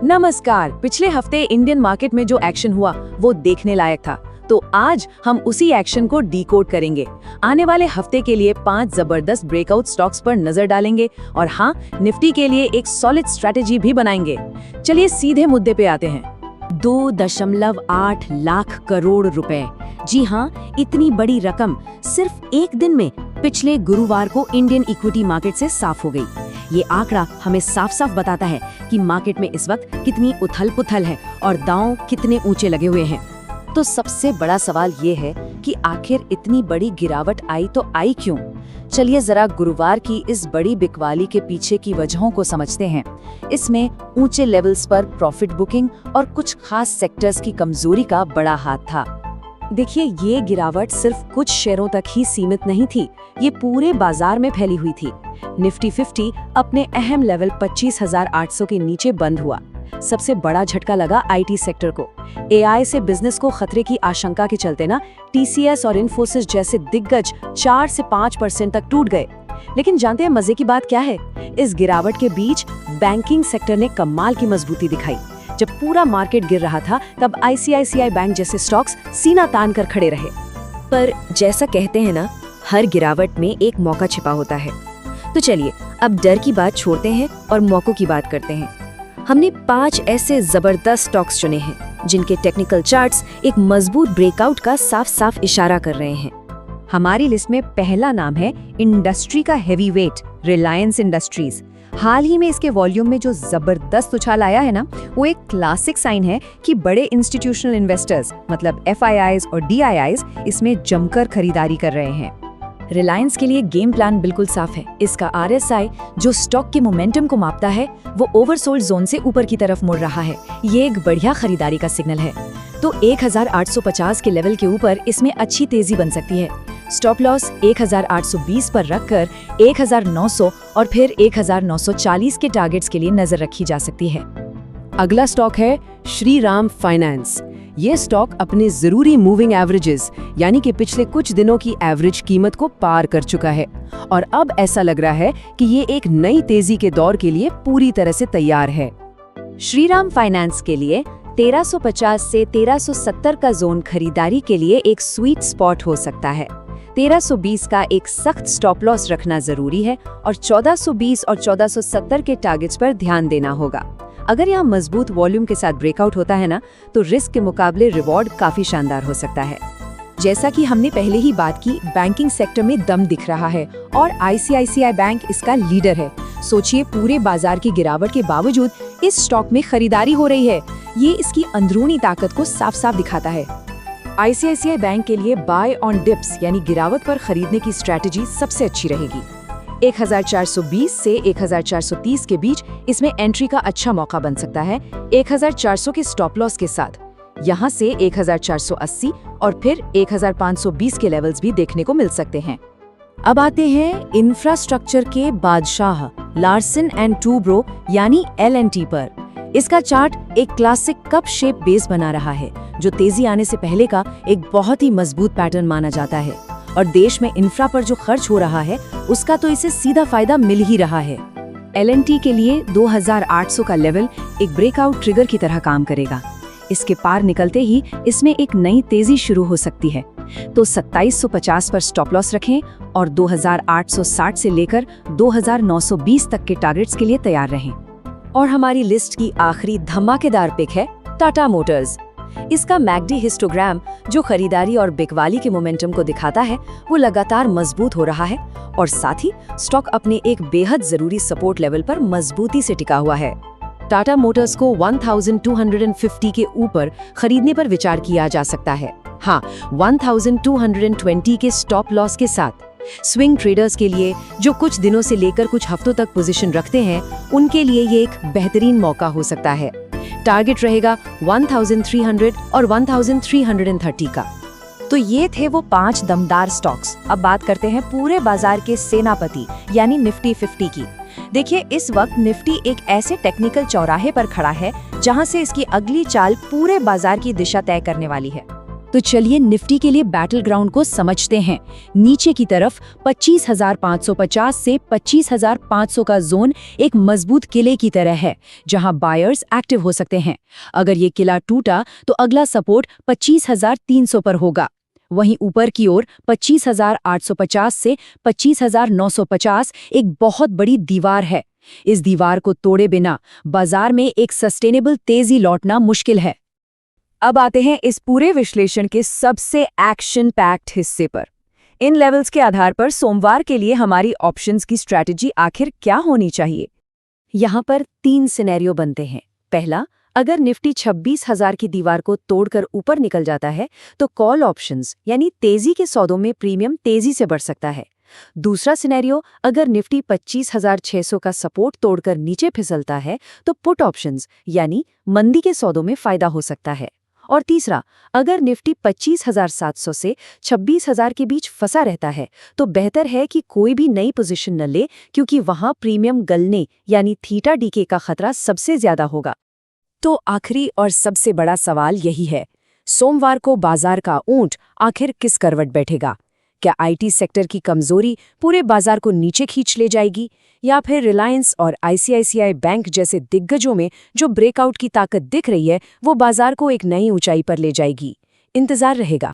नमस्कार। पिछले हफ्ते इंडियन मार्केट में जो एक्शन हुआ वो देखने लायक था, तो आज हम उसी एक्शन को डिकोड करेंगे। आने वाले हफ्ते के लिए 5 जबरदस्त ब्रेकआउट स्टॉक्स पर नजर डालेंगे और हाँ, निफ्टी के लिए एक सॉलिड स्ट्रेटेजी भी बनाएंगे। चलिए सीधे मुद्दे पे आते हैं। 2.8 लाख करोड़ रुपए, जी हाँ, इतनी बड़ी रकम सिर्फ एक दिन में पिछले गुरुवार को इंडियन इक्विटी मार्केट से साफ हो गई। ये आंकड़ा हमें साफ साफ बताता है कि मार्केट में इस वक्त कितनी उथल पुथल है और दांव कितने ऊंचे लगे हुए हैं। तो सबसे बड़ा सवाल ये है कि आखिर इतनी बड़ी गिरावट आई तो आई क्यों? चलिए जरा गुरुवार की इस बड़ी बिकवाली के पीछे की वजहों को समझते हैं। इसमें ऊंचे लेवल्स पर प्रॉफिट बुकिंग और कुछ खास सेक्टर्स की कमजोरी का बड़ा हाथ था। देखिए, ये गिरावट सिर्फ कुछ शेयरों तक ही सीमित नहीं थी, ये पूरे बाजार में फैली हुई थी। निफ्टी 50 अपने अहम लेवल 25,800 के नीचे बंद हुआ। सबसे बड़ा झटका लगा आईटी सेक्टर को। एआई से बिजनेस को खतरे की आशंका के चलते ना टीसीएस और इन्फोसिस जैसे दिग्गज 4 से 5% तक टूट गए। लेकिन जानते हैं मजे की बात क्या है? इस गिरावट के बीच बैंकिंग सेक्टर ने कमाल की मजबूती दिखाई। जब पूरा मार्केट गिर रहा था तब आईसीआईसीआई बैंक जैसे स्टॉक्स सीना तान कर खड़े रहे। पर जैसा कहते हैं ना, हर गिरावट में एक मौका छिपा होता है। तो चलिए अब डर की बात छोड़ते हैं और मौकों की बात करते हैं। हमने 5 ऐसे जबरदस्त स्टॉक्स चुने हैं जिनके टेक्निकल चार्ट्स एक मजबूत ब्रेकआउट का साफ साफ इशारा कर रहे हैं। हमारी लिस्ट में पहला नाम है इंडस्ट्री का हेवी वेट, रिलायंस इंडस्ट्रीज। हाल ही में इसके वॉल्यूम में जो जबरदस्त उछाल आया है ना, वो एक क्लासिक साइन है कि बड़े इंस्टीट्यूशनल इन्वेस्टर्स मतलब एफआईआईज और डीआईआईज इसमें जमकर खरीदारी कर रहे हैं। रिलायंस के लिए गेम प्लान बिल्कुल साफ है। इसका आरएसआई जो स्टॉक के मोमेंटम को मापता है वो ओवरसोल्ड जोन से ऊपर की तरफ मुड़ रहा है। ये एक बढ़िया खरीदारी का सिग्नल है। तो 1850 के लेवल के ऊपर इसमें अच्छी तेजी बन सकती है। स्टॉप लॉस 1820 पर रखकर 1900 और फिर 1940 के टारगेट्स के लिए नजर रखी जा सकती है। अगला स्टॉक है श्रीराम फाइनेंस। ये स्टॉक अपने जरूरी मूविंग एवरेजेस यानी कि पिछले कुछ दिनों की एवरेज कीमत को पार कर चुका है और अब ऐसा लग रहा है कि ये एक नई तेजी के दौर के लिए पूरी तरह से तैयार है। श्रीराम फाइनेंस के लिए 1350 से 1370 का जोन खरीदारी के लिए एक स्वीट स्पॉट हो सकता है। 1320 का एक सख्त स्टॉप लॉस रखना जरूरी है और 1420 और 1470 के टारगेट्स पर ध्यान देना होगा। अगर यहाँ मजबूत वॉल्यूम के साथ ब्रेकआउट होता है ना, तो रिस्क के मुकाबले रिवॉर्ड काफी शानदार हो सकता है। जैसा कि हमने पहले ही बात की, बैंकिंग सेक्टर में दम दिख रहा है और आईसीआईसीआई बैंक इसका लीडर है। सोचिए, पूरे बाजार की गिरावट के बावजूद इस स्टॉक में खरीदारी हो रही है। ये इसकी अंदरूनी ताकत को साफ साफ दिखाता है। आईसीआईसीआई बैंक के लिए बाय ऑन डिप्स यानी गिरावट पर खरीदने की स्ट्रैटेजी सबसे अच्छी रहेगी। 1420 से 1430 के बीच इसमें एंट्री का अच्छा मौका बन सकता है, 1400 के स्टॉप लॉस के साथ। यहाँ से 1480 और फिर 1520 के लेवल्स भी देखने को मिल सकते हैं। अब आते हैं इंफ्रास्ट्रक्चर के बादशाह लार्सन एंड टूब्रो यानी LNT पर। इसका चार्ट एक क्लासिक कप शेप बेस बना रहा है जो तेजी आने से पहले का एक बहुत ही मजबूत पैटर्न माना जाता है और देश में इंफ्रा पर जो खर्च हो रहा है उसका तो इसे सीधा फायदा मिल ही रहा है। LNT के लिए 2800 का लेवल एक ब्रेकआउट ट्रिगर की तरह काम करेगा। इसके पार निकलते ही इसमें एक नई तेजी शुरू हो सकती है। तो 2750 पर स्टॉप लॉस रखें और 2860 से लेकर 2920 तक के टारगेट्स के लिए तैयार रहें। और हमारी लिस्ट की आखिरी धमाकेदार पिक है टाटा मोटर्स। इसका मैकडी हिस्टोग्राम जो खरीदारी और बिकवाली के मोमेंटम को दिखाता है वो लगातार मजबूत हो रहा है और साथ ही स्टॉक अपने एक बेहद जरूरी सपोर्ट लेवल पर मजबूती से टिका हुआ है। टाटा मोटर्स को 1250 के ऊपर खरीदने पर विचार किया जा सकता है। हाँ, 1220 के स्टॉप लॉस के साथ। स्विंग ट्रेडर्स के लिए जो कुछ दिनों से लेकर कुछ हफ्तों तक पोजीशन रखते हैं, उनके लिए ये एक बेहतरीन मौका हो सकता है। टारगेट रहेगा 1300 और 1330 का। तो ये थे वो 5 दमदार स्टॉक्स। अब बात करते हैं पूरे बाजार के सेनापति यानी निफ्टी 50 की। देखिए, इस वक्त निफ्टी एक ऐसे टेक्निकल चौराहे पर खड़ा है जहां से इसकी अगली चाल पूरे बाजार की दिशा तय करने वाली है। तो चलिए निफ्टी के लिए बैटल ग्राउंड को समझते हैं। नीचे की तरफ 25,550 से 25,500 का जोन एक मजबूत किले की तरह है, जहां बायर्स एक्टिव हो सकते हैं। अगर ये किला टूटा तो अगला सपोर्ट 25,300 पर होगा। वहीं ऊपर की ओर 25,850 से 25,950 एक बहुत बड़ी दीवार है। इस दीवार को तोड़े बिना बाजार में एक सस्टेनेबल तेजी लौटना मुश्किल है। अब आते हैं इस पूरे विश्लेषण के सबसे एक्शन पैक्ड हिस्से पर। इन लेवल्स के आधार पर सोमवार के लिए हमारी ऑप्शंस की स्ट्रैटेजी आखिर क्या होनी चाहिए? यहाँ पर 3 सिनेरियो बनते हैं। पहला, अगर निफ्टी 26,000 की दीवार को तोड़कर ऊपर निकल जाता है तो कॉल ऑप्शंस यानी तेजी के सौदों में प्रीमियम तेजी से बढ़ सकता है। दूसरा सिनेरियो, अगर निफ्टी 25,600 का सपोर्ट तोड़कर नीचे फिसलता है तो पुट ऑप्शंस यानी मंदी के सौदों में फायदा हो सकता है। और तीसरा, अगर निफ्टी 25,700 से 26,000 के बीच फंसा रहता है तो बेहतर है कि कोई भी नई पोजीशन न ले, क्योंकि वहां प्रीमियम गलने यानी थीटा डीके का खतरा सबसे ज्यादा होगा। तो आखिरी और सबसे बड़ा सवाल यही है, सोमवार को बाजार का ऊंट आखिर किस करवट बैठेगा? क्या आईटी सेक्टर की कमजोरी पूरे बाजार को नीचे खींच ले जाएगी, या फिर रिलायंस और आईसीआईसीआई बैंक जैसे दिग्गजों में जो ब्रेकआउट की ताकत दिख रही है वो बाजार को एक नई ऊंचाई पर ले जाएगी? इंतजार रहेगा।